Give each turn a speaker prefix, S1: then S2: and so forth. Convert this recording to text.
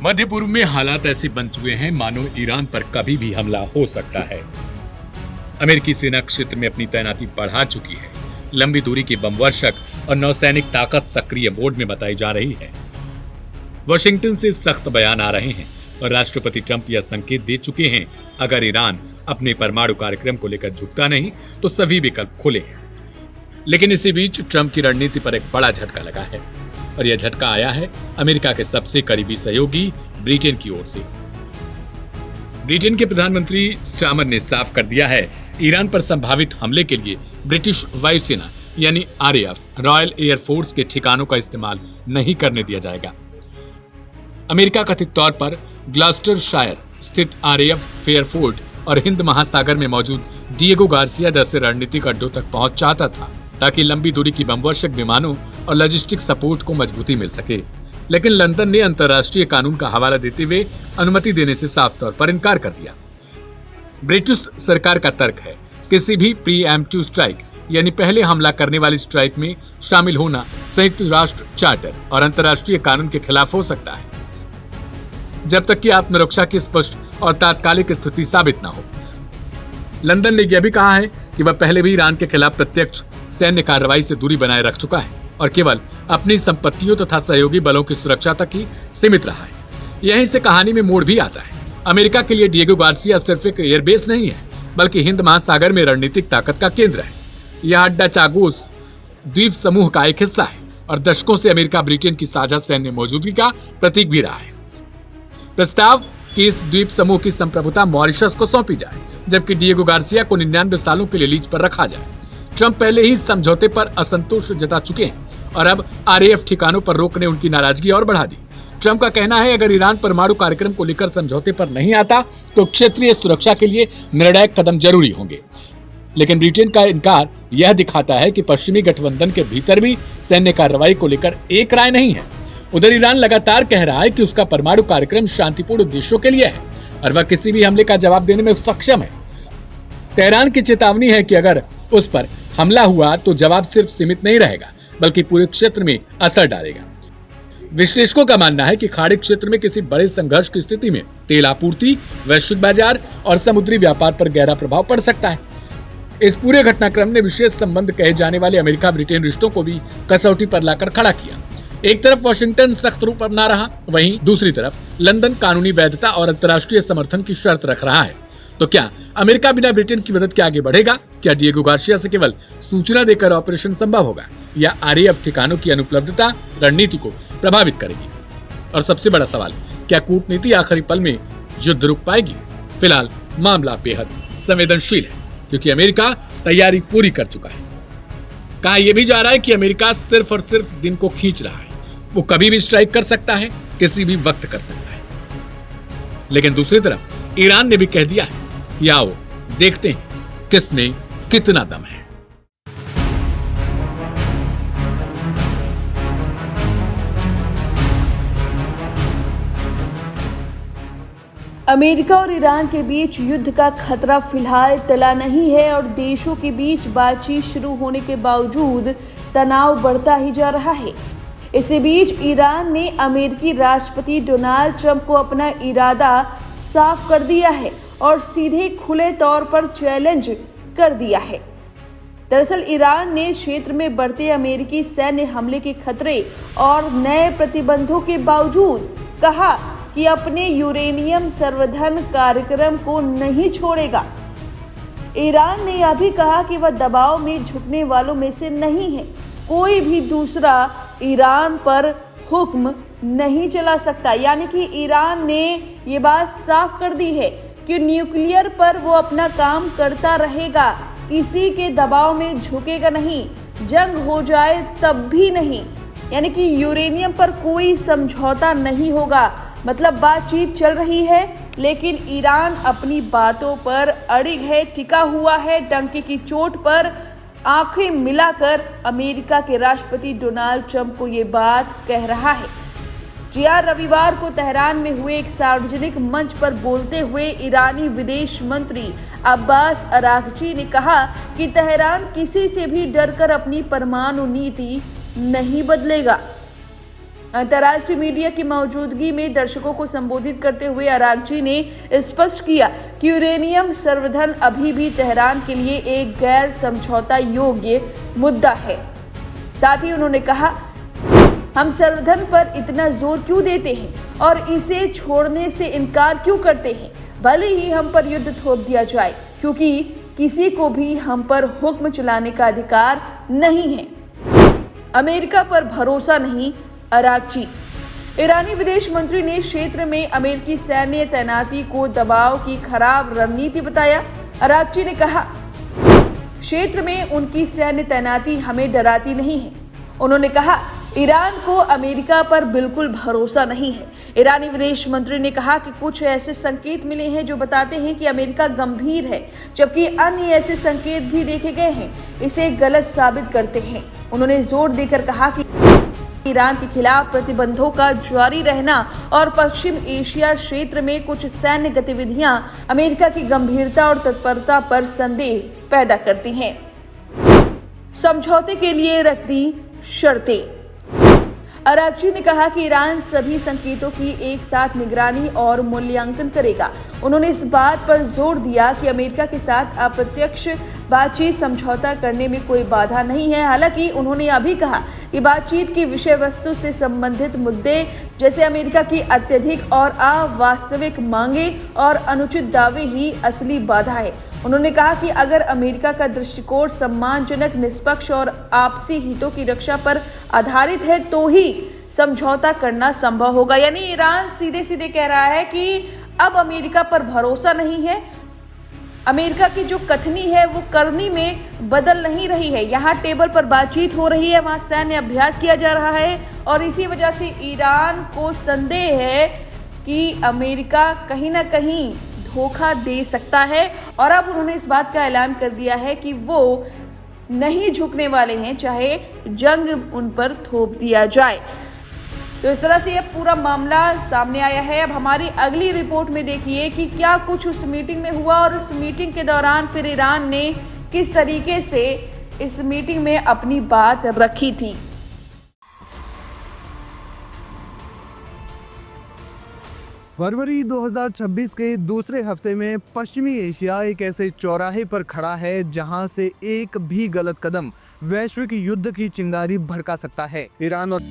S1: मध्य पूर्व में हालात ऐसे बन चुके हैं मानो ईरान पर कभी भी हमला हो सकता है। अमेरिकी सेना क्षेत्र में अपनी तैनाती बढ़ा चुकी है। लंबी दूरी की बम वर्षक और नौसैनिक ताकत सक्रिय मोड में बताई जा रही है। वाशिंगटन से सख्त बयान आ रहे हैं और राष्ट्रपति ट्रंप यह संकेत दे चुके हैं, अगर ईरान अपने परमाणु कार्यक्रम को लेकर झुकता नहीं तो सभी विकल्प खुले हैं। लेकिन इसी बीच ट्रंप की रणनीति पर एक बड़ा झटका लगा है और यह झटका आया है अमेरिका के सबसे करीबी सहयोगी ब्रिटेन की ओर से। ब्रिटेन के प्रधानमंत्री स्टामर ने साफ कर दिया है, ईरान पर संभावित हमले के लिए ब्रिटिश वायुसेना यानी RAF रॉयल एयर फोर्स के ठिकानों का इस्तेमाल नहीं करने दिया जाएगा। अमेरिका कथित तौर पर ग्लास्टरशायर स्थित RAF फेयरफोर्ट और हिंद महासागर में मौजूद डिएगो गार्सिया जैसे रणनीतिक अड्डों तक पहुंच चाहता था ताकि लंबी दूरी की बमवर्षक विमानों और लॉजिस्टिक सपोर्ट को मजबूती मिल सके। लेकिन लंदन ने अंतर्राष्ट्रीय कानून का हवाला देते हुए अनुमति देने से साफ तौर पर इनकार कर दिया। ब्रिटिश सरकार का तर्क है, किसी भी प्रीएम्प्टिव स्ट्राइक यानी पहले हमला करने वाली स्ट्राइक में शामिल होना संयुक्त राष्ट्र चार्टर और अंतर्राष्ट्रीय कानून के खिलाफ हो सकता है, जब तक कि आत्मरक्षा की स्पष्ट और तात्कालिक स्थिति साबित न हो। लंदन ने यह भी कहा है कि वह पहले भी ईरान के खिलाफ प्रत्यक्ष सैन्य कार्रवाई से दूरी बनाए रख चुका है और केवल अपनी संपत्तियों तथा सहयोगी बलों की सुरक्षा तक ही सीमित रहा है। यहीं से कहानी में मोड़ भी आता है। अमेरिका के लिए डिएगो गार्सिया सिर्फ एक एयरबेस नहीं है, बल्कि हिंद महासागर में रणनीतिक ताकत का केंद्र है। यह अड्डा चागोस द्वीप समूह का एक हिस्सा है और दशकों से अमेरिका ब्रिटेन की साझा सैन्य मौजूदगी का प्रतीक भी रहा है। प्रस्ताव कि इस द्वीप समूह की संप्रभुता मॉरिशस को सौंपी जाए, जबकि डिएगो गार्सिया को 99 सालों के लिए लीज पर रखा जाए। ट्रंप पहले ही समझौते पर असंतोष जता चुके हैं और अब RAF ठिकानों पर रोक ने उनकी नाराजगी और बढ़ा दी। ट्रंप का कहना है, अगर ईरान परमाणु कार्यक्रम को लेकर समझौते पर नहीं आता तो क्षेत्रीय सुरक्षा के लिए निर्णायक कदम जरूरी होंगे। लेकिन ब्रिटेन का इनकार यह दिखाता है कि पश्चिमी गठबंधन के भीतर भी सैन्य कार्रवाई को लेकर एक राय नहीं है। उधर ईरान लगातार कह रहा है कि उसका परमाणु कार्यक्रम शांतिपूर्ण उद्देश्यों के लिए है और वह किसी भी हमले का जवाब देने में सक्षम है। तेहरान की चेतावनी है कि अगर उस पर हमला हुआ तो जवाब सिर्फ सीमित नहीं रहेगा, बल्कि पूरे क्षेत्र में असर डालेगा। विश्लेषकों का मानना है कि खाड़ी क्षेत्र में किसी बड़े संघर्ष की स्थिति में तेल आपूर्ति, वैश्विक बाजार और समुद्री व्यापार पर गहरा प्रभाव पड़ सकता है। इस पूरे घटनाक्रम ने विशेष संबंध कहे जाने वाले अमेरिका ब्रिटेन रिश्तों को भी कसौटी पर लाकर खड़ा किया। एक तरफ वाशिंगटन सख्त रूप अपना रहा, वहीं दूसरी तरफ लंदन कानूनी वैधता और अंतर्राष्ट्रीय समर्थन की शर्त रख रहा है। तो क्या अमेरिका बिना ब्रिटेन की मदद के आगे बढ़ेगा? क्या डिएगो गार्सिया से केवल सूचना देकर ऑपरेशन संभव होगा या RAF ठिकानों की अनुपलब्धता रणनीति को प्रभावित करेगी? और सबसे बड़ा सवाल, क्या कूटनीति आखिरी पल में युद्ध रुक पाएगी? फिलहाल मामला बेहद संवेदनशील है क्योंकि अमेरिका तैयारी पूरी कर चुका है। कहा यह भी जा रहा है कि अमेरिका सिर्फ और सिर्फ दिन को खींच रहा है। वो कभी भी स्ट्राइक कर सकता है, किसी भी वक्त कर सकता है। लेकिन दूसरी तरफ ईरान ने भी कह दिया है कि आओ देखते हैं किसमें कितना दम है।
S2: अमेरिका और ईरान के बीच युद्ध का खतरा फिलहाल टला नहीं है और देशों के बीच बातचीत शुरू होने के बावजूद तनाव बढ़ता ही जा रहा है। इसी बीच ईरान ने अमेरिकी राष्ट्रपति डोनाल्ड ट्रंप को अपना इरादा साफ कर दिया है और सीधे खुले तौर पर चैलेंज कर दिया है। दरअसल ईरान ने क्षेत्र में बढ़ते अमेरिकी सैन्य हमले के खतरे और नए प्रतिबंधों के बावजूद कहा कि अपने यूरेनियम संवर्धन कार्यक्रम को नहीं छोड़ेगा। ईरान ने यह भी कहा कि वह दबाव में झुकने वालों में से नहीं है। कोई भी दूसरा ईरान पर हुक्म नहीं चला सकता। यानी कि ईरान ने ये बात साफ कर दी है कि न्यूक्लियर पर वो अपना काम करता रहेगा, किसी के दबाव में झुकेगा नहीं, जंग हो जाए तब भी नहीं। यानी कि यूरेनियम पर कोई समझौता नहीं होगा। मतलब बातचीत चल रही है लेकिन ईरान अपनी बातों पर अड़िग है, टिका हुआ है, डंके की चोट पर आंखें मिलाकर अमेरिका के राष्ट्रपति डोनाल्ड ट्रंप को ये बात कह रहा है। रविवार को तेहरान में हुए एक सार्वजनिक मंच पर बोलते हुए ईरानी विदेश मंत्री अब्बास अरागची ने कहा कि तेहरान किसी से भी डरकर अपनी परमाणु नीति नहीं बदलेगा। अंतर्राष्ट्रीय मीडिया की मौजूदगी में दर्शकों को संबोधित करते हुए अरागची ने स्पष्ट किया कि यूरेनियम संवर्धन अभी भी तेहरान के लिए एक गैर समझौता योग्य मुद्दा है। साथ ही उन्होंने कहा, हम संवर्धन पर इतना जोर क्यों देते हैं और इसे छोड़ने से इनकार क्यों करते हैं, भले ही हम पर युद्ध थोप दिया जाए, क्योंकि किसी को भी हम पर हुक्म चलाने का अधिकार नहीं है। अमेरिका पर भरोसा नहीं, अरागची। ईरानी विदेश मंत्री ने क्षेत्र में अमेरिकी सैन्य तैनाती को दबाव की खराब रणनीति बताया। अरागची ने कहा, क्षेत्र में उनकी सैन्य तैनाती हमें डराती नहीं है। उन्होंने कहा, ईरान को अमेरिका पर बिल्कुल भरोसा नहीं है। ईरानी विदेश मंत्री ने कहा कि कुछ ऐसे संकेत मिले हैं जो बताते हैं कि अमेरिका गंभीर है, जबकि अन्य ऐसे संकेत भी देखे गए हैं इसे गलत साबित करते हैं। उन्होंने जोर देकर कहा कि ईरान के खिलाफ प्रतिबंधों का जारी रहना और पश्चिम एशिया क्षेत्र में कुछ सैन्य गतिविधियां अमेरिका की गंभीरता और तत्परता पर संदेह पैदा करती हैं। समझौते के लिए रख दी शर्तें। अरागची ने कहा कि ईरान सभी संकेतों की एक साथ निगरानी और मूल्यांकन करेगा। उन्होंने इस बात पर जोर दिया कि अमेरिका के साथ अप्रत्यक्ष बातचीत समझौता करने में कोई बाधा नहीं है। हालांकि उन्होंने यह भी कहा कि बातचीत की विषय वस्तु से संबंधित मुद्दे जैसे अमेरिका की अत्यधिक और अवास्तविक मांगे और अनुचित दावे ही असली बाधा है। उन्होंने कहा कि अगर अमेरिका का दृष्टिकोण सम्मानजनक, निष्पक्ष और आपसी हितों की रक्षा पर आधारित है तो ही समझौता करना संभव होगा। यानी ईरान सीधे सीधे कह रहा है कि अब अमेरिका पर भरोसा नहीं है। अमेरिका की जो कथनी है वो करनी में बदल नहीं रही है। यहाँ टेबल पर बातचीत हो रही है, वहाँ सैन्य अभ्यास किया जा रहा है और इसी वजह से ईरान को संदेह है कि अमेरिका कहीं ना कहीं धोखा दे सकता है। और अब उन्होंने इस बात का ऐलान कर दिया है कि वो नहीं झुकने वाले हैं, चाहे जंग उन पर थोप दिया जाए। तो इस तरह से यह पूरा मामला सामने आया है। अब हमारी अगली रिपोर्ट में देखिए कि क्या कुछ उस मीटिंग में हुआ और उस मीटिंग के दौरान फिर ईरान ने किस तरीके से इस मीटिंग में अपनी बात रखी थी।
S3: फरवरी 2026 के दूसरे हफ्ते में पश्चिमी एशिया एक ऐसे चौराहे पर खड़ा है जहां से एक भी गलत कदम वैश्विक युद्ध की चिंगारी भड़का सकता है। ईरान और